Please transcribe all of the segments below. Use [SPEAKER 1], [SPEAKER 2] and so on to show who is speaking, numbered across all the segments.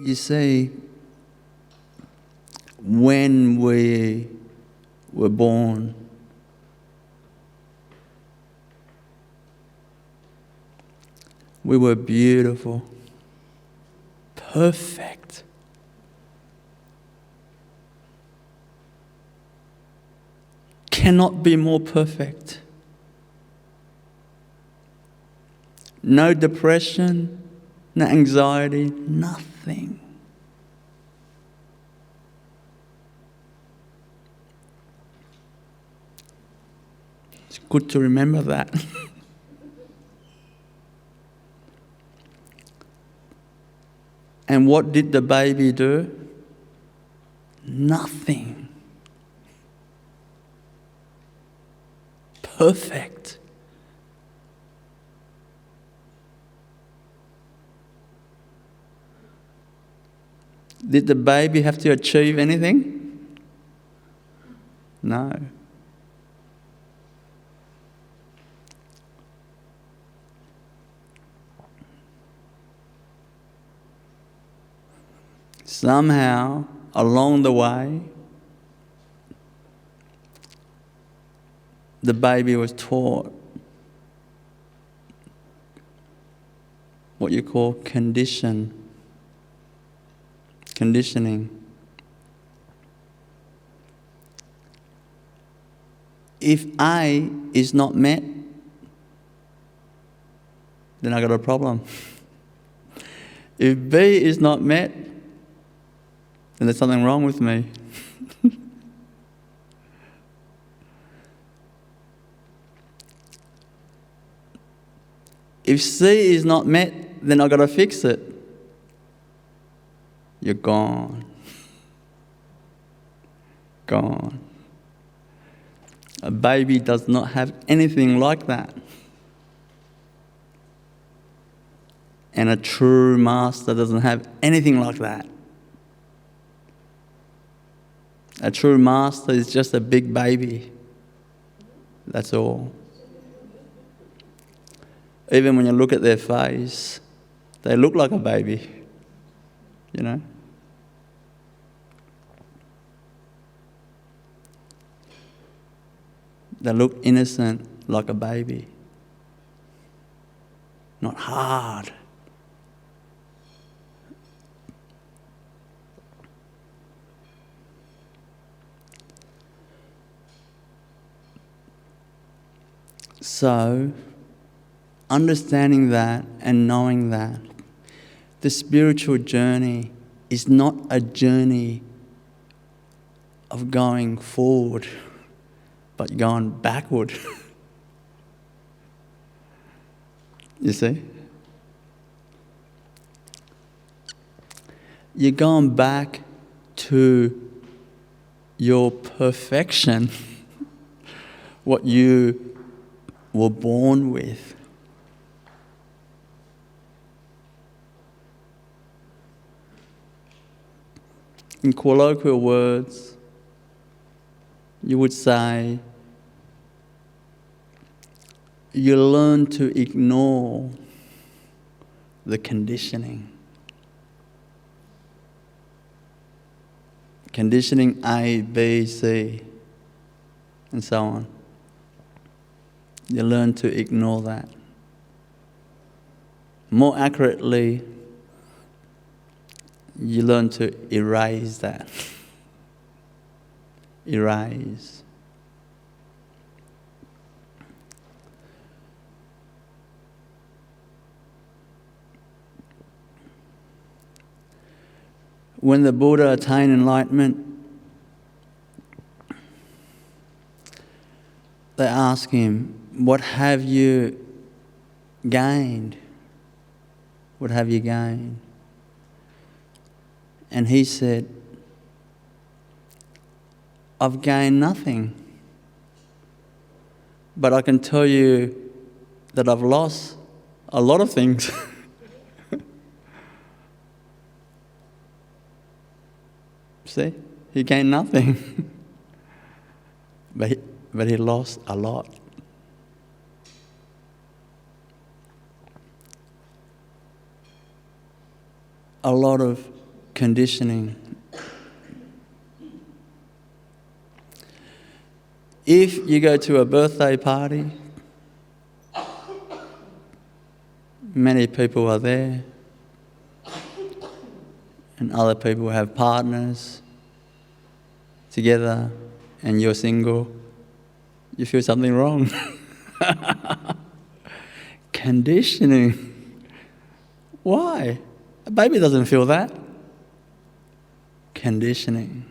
[SPEAKER 1] You see, when we were born, we were beautiful, perfect. Cannot be more perfect. No depression, no anxiety, nothing. It's good to remember that. And what did the baby do? Nothing. Perfect. Did the baby have to achieve anything? No. Somehow, along the way, the baby was taught what you call conditioning. If A is not met, then I got a problem. If B is not met, then there's something wrong with me. If C is not met, then I've got to fix it. You're gone. Gone. A baby does not have anything like that. And a true master doesn't have anything like that. A true master is just a big baby. That's all. Even when you look at their face, they look like a baby, you know. They look innocent like a baby. Not hard. So, understanding that and knowing that the spiritual journey is not a journey of going forward, but going backward. You see? You're going back to your perfection, what you were born with. In colloquial words, you would say, you learn to ignore the conditioning. Conditioning A, B, C, and so on. You learn to ignore that. More accurately, you learn to erase that. Erase. When the Buddha attained enlightenment, they asked him, what have you gained? What have you gained? And he said, I've gained nothing. But I can tell you that I've lost a lot of things. See? He gained nothing. But he lost a lot. A lot of conditioning. If you go to a birthday party, many people are there, and other people have partners together, and you're single, you feel something wrong. Conditioning. Why? A baby doesn't feel that. Conditioning.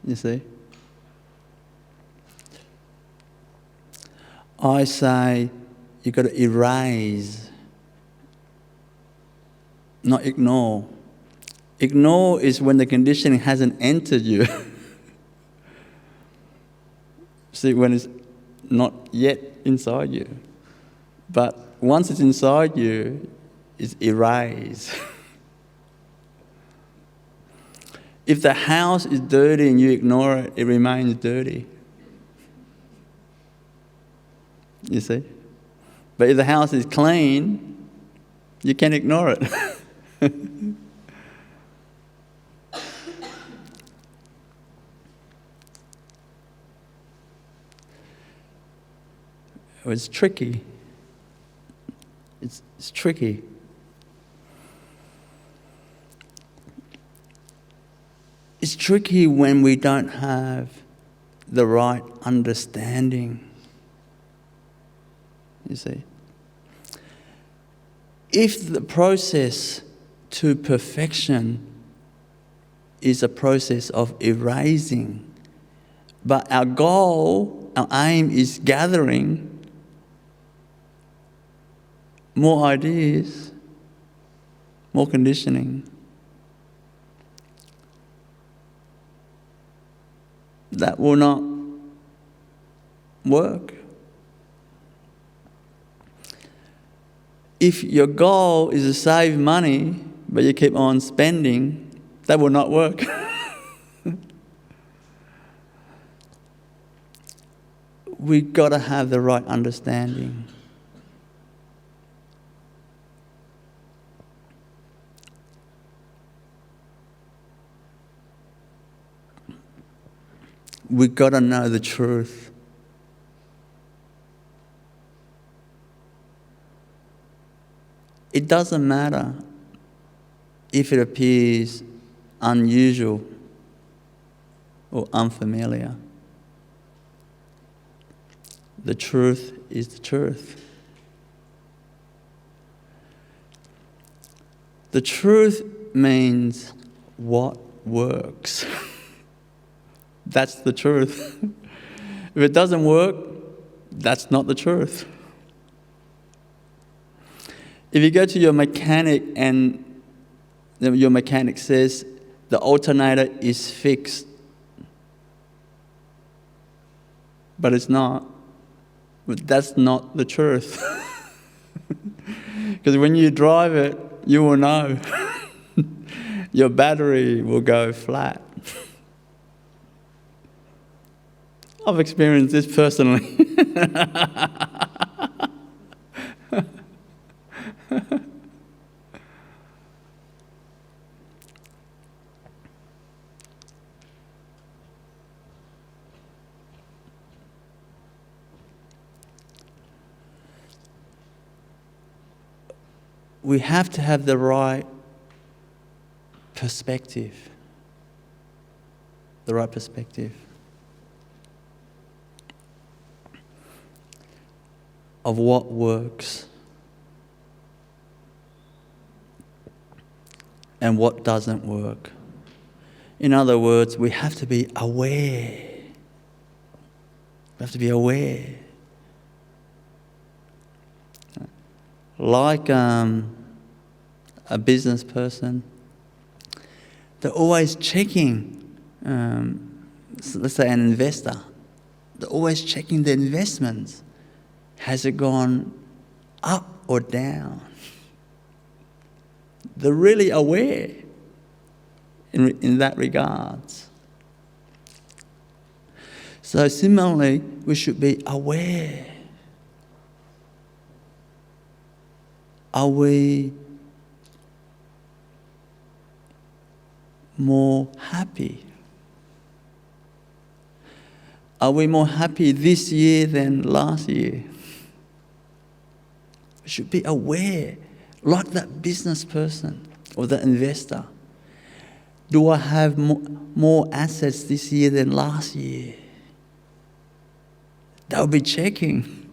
[SPEAKER 1] You see? I say you've got to erase, not ignore. Ignore is when the conditioning hasn't entered you. See, when it's not yet inside you. But once it's inside you, it's erased. If the house is dirty and you ignore it, it remains dirty. You see? But if the house is clean, you can ignore it. It's tricky. It's tricky. It's tricky when we don't have the right understanding. You see? If the process to perfection is a process of erasing, but our goal, our aim is gathering more ideas, more conditioning, that will not work. If your goal is to save money, but you keep on spending, that will not work. We've got to have the right understanding. We've got to know the truth. It doesn't matter if it appears unusual or unfamiliar. The truth is the truth. The truth means what works. That's the truth. If it doesn't work, that's not the truth. If you go to your mechanic and your mechanic says the alternator is fixed, but it's not, but that's not the truth. Because when you drive it, you will know. Your battery will go flat. I've experienced this personally. We have to have the right perspective. The right perspective of what works and what doesn't work. In other words, we have to be aware. We have to be aware. Like a business person, they're always checking, let's say an investor, they're always checking the investments. Has it gone up or down? They're really aware in that regards. So similarly, we should be aware. Are we more happy? Are we more happy this year than last year? We should be aware, like that business person or the investor. Do I have more assets this year than last year? They'll be checking.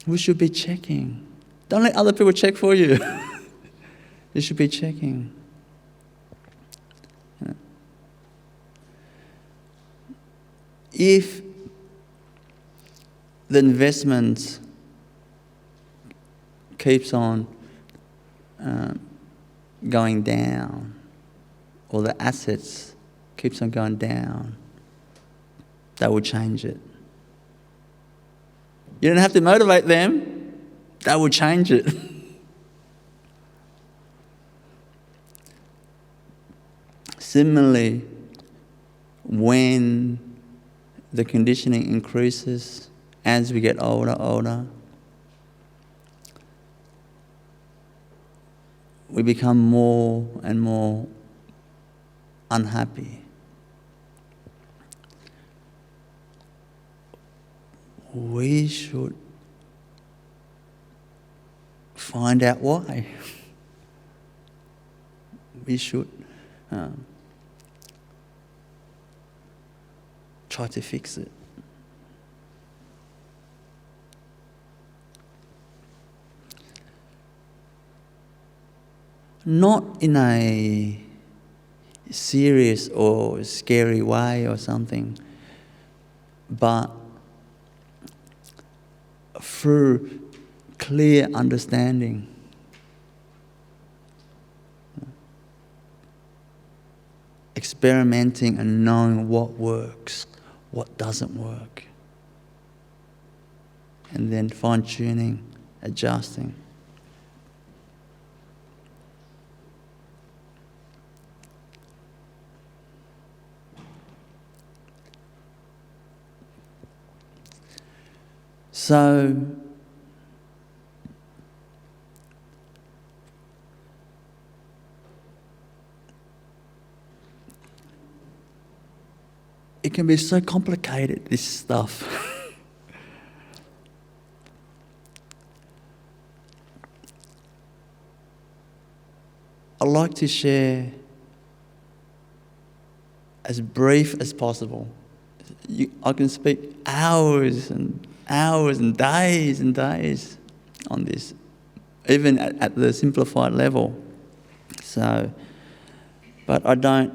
[SPEAKER 1] We should be checking. Don't let other people check for you. You should be checking. If the investment keeps on going down, or the assets keeps on going down, that will change it. You don't have to motivate them. That will change it. Similarly, when the conditioning increases as we get older, we become more and more unhappy. We should find out why. We should try to fix it. Not in a serious or scary way or something, but through clear understanding. Experimenting and knowing what works, what doesn't work. And then fine-tuning, adjusting. So, it can be so complicated, this stuff. I like to share as brief as possible. I can speak hours and days on this, even at the simplified level. So, but I don't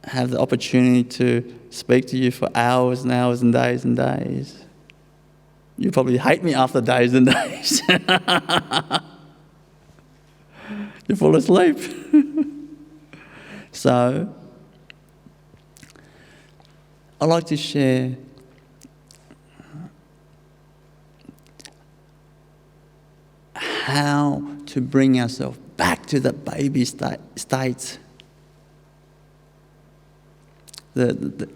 [SPEAKER 1] have the opportunity to speak to you for hours and hours and days and days. You probably hate me after days and days. You fall asleep. So, I like to share how to bring ourselves back to the baby state. The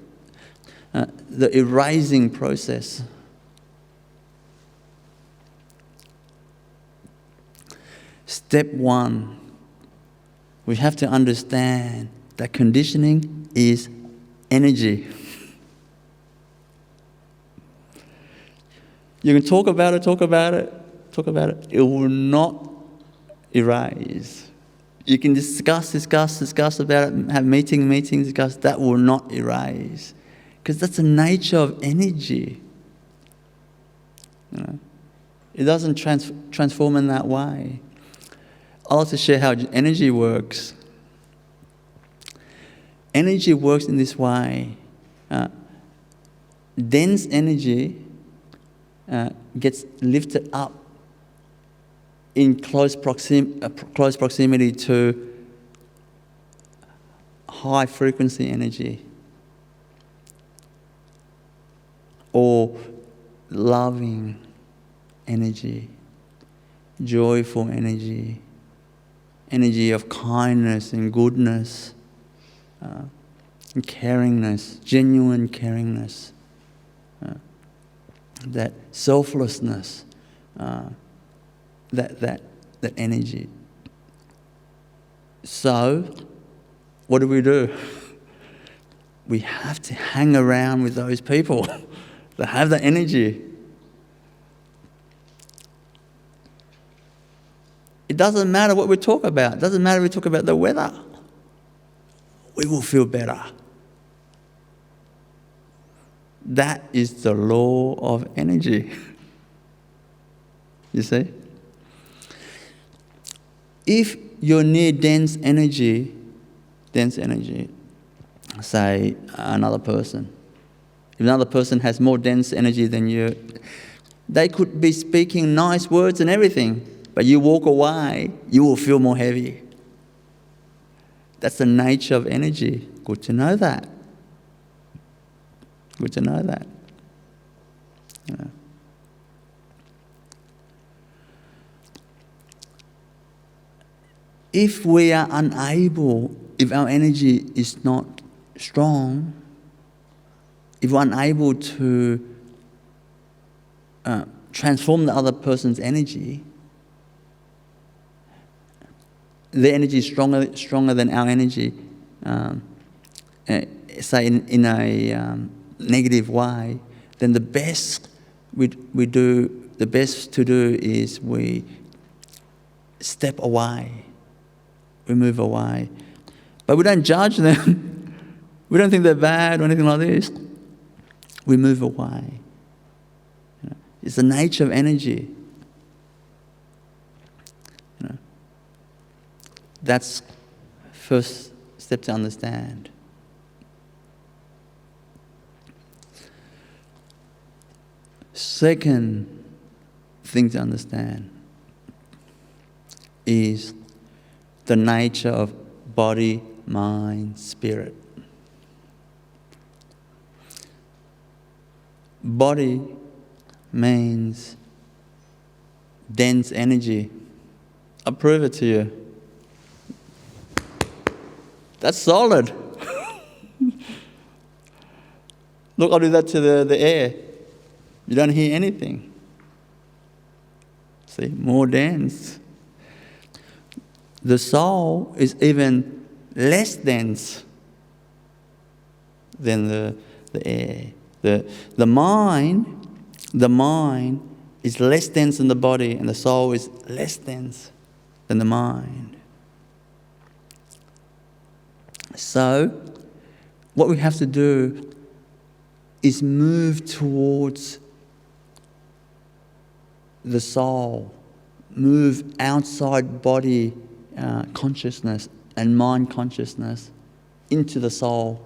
[SPEAKER 1] erasing process. Step one, we have to understand that conditioning is energy. You can talk about it. It will not erase. You can discuss about it, have meetings, discuss. That will not erase. Because that's the nature of energy. You know? It doesn't transform in that way. I'll also share how energy works. Energy works in this way. Dense energy gets lifted up in close proximity to high frequency energy or loving energy, joyful energy, energy of kindness and goodness, and caringness, genuine caringness, that selflessness, that energy. So, what do? We have to hang around with those people that have that energy. It doesn't matter what we talk about. It doesn't matter if we talk about the weather. We will feel better. That is the law of energy. You see? If you're near dense energy, say another person, if another person has more dense energy than you, they could be speaking nice words and everything, but you walk away, you will feel more heavy. That's the nature of energy. Good to know that. Good to know that. You know. If we are unable, if our energy is not strong, if we're unable to transform the other person's energy, their energy is stronger than our energy, say in a negative way, then the best to do is we step away, we move away. But we don't judge them. We don't think they're bad or anything like this. We move away. You know, it's the nature of energy. You know, that's first step to understand. Second thing to understand is the nature of body, mind, spirit. Body means dense energy. I'll prove it to you. That's solid. Look, I'll do that to the air. You don't hear anything. See, more dense. The soul is even less dense than the air. The mind is less dense than the body, and the soul is less dense than the mind. So, what we have to do is move towards the soul, move outside body consciousness and mind consciousness into the soul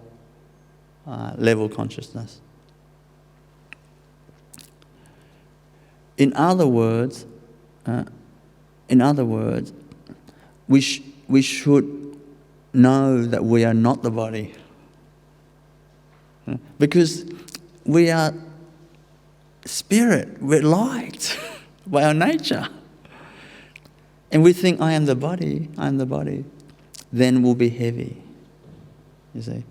[SPEAKER 1] level consciousness. In other words, we should know that we are not the body, because we are spirit. We're light by our nature, and we think I am the body. I am the body. Then we'll be heavy. You see,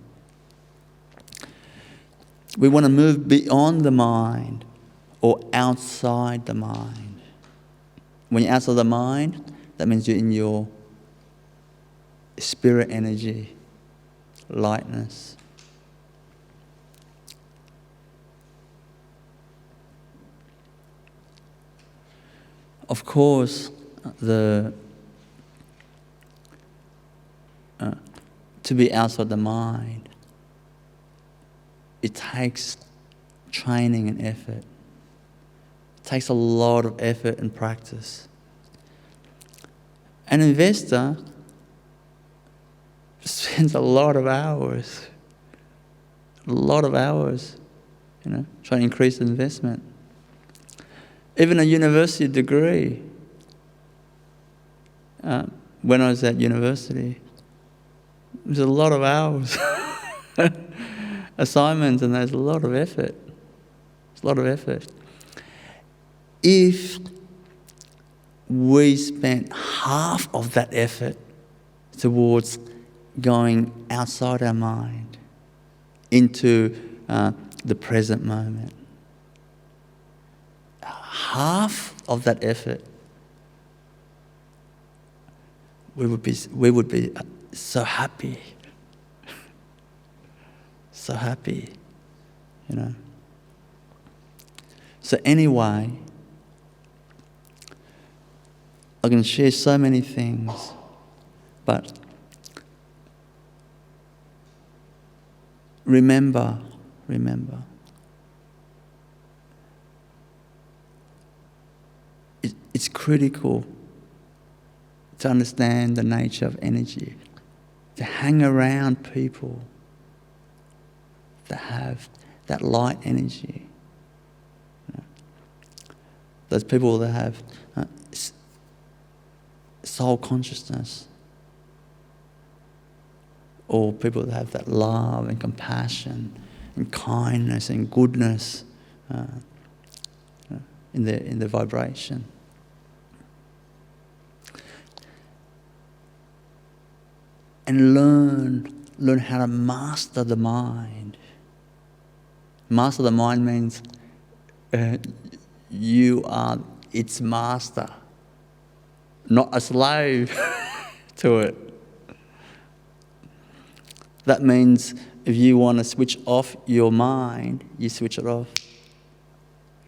[SPEAKER 1] we want to move beyond the mind, or outside the mind. When you're outside the mind, that means you're in your spirit energy, lightness. Of course, to be outside the mind, it takes training and effort. It takes a lot of effort and practice. An investor spends a lot of hours, trying to increase investment. Even a university degree. When I was at university, there's a lot of hours, assignments, and there's a lot of effort. It's a lot of effort. If we spent half of that effort towards going outside our mind into the present moment, half of that effort, we would be so happy. so happy, you know. So anyway, I can share so many things, but remember, it's critical to understand the nature of energy, to hang around people that have that light energy. You know, those people that have soul consciousness, or people that have that love and compassion and kindness and goodness in their vibration. And learn how to master the mind. Master the mind means you are its master, not a slave to it. That means if you want to switch off your mind, you switch it off.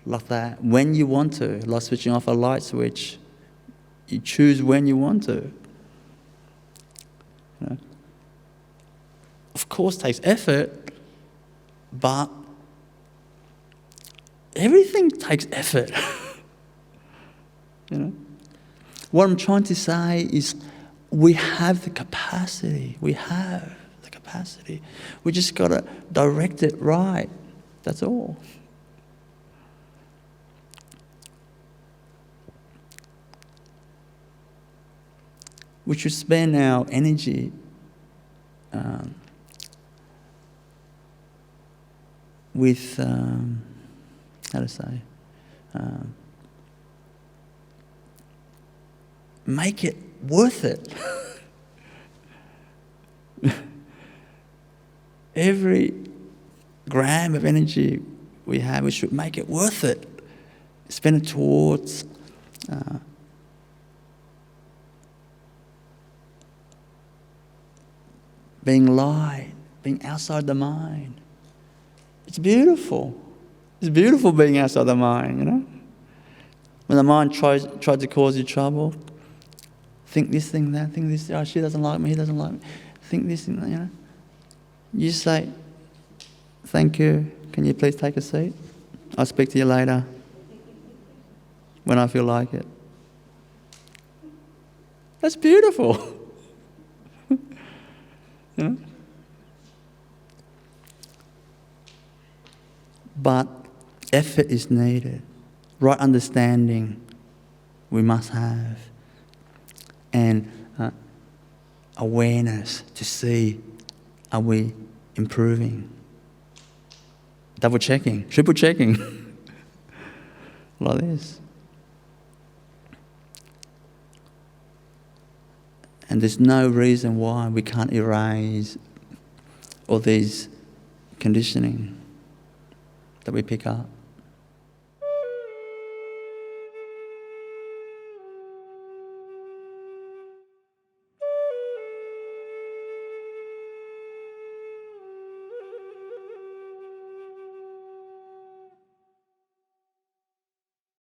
[SPEAKER 1] Like that. When you want to, like switching off a light switch, you choose when you want to. You know? Of course, it takes effort, but everything takes effort. You know? What I'm trying to say is we have the capacity. We have the capacity. We just got to direct it right. That's all. We should spend our energy with, how to say, make it worth it. Every gram of energy we have, we should make it worth it. Spend it towards being light, being outside the mind. It's beautiful. It's beautiful being outside the mind, you know. When the mind tries to cause you trouble, think this, think that, think this. Oh, she doesn't like me, he doesn't like me. Think this, think that, you know. You say, thank you. Can you please take a seat? I'll speak to you later when I feel like it. That's beautiful. You know? But effort is needed. Right understanding we must have. And awareness to see, are we improving? Double checking, triple checking. Like this. And there's no reason why we can't erase all these conditioning that we pick up.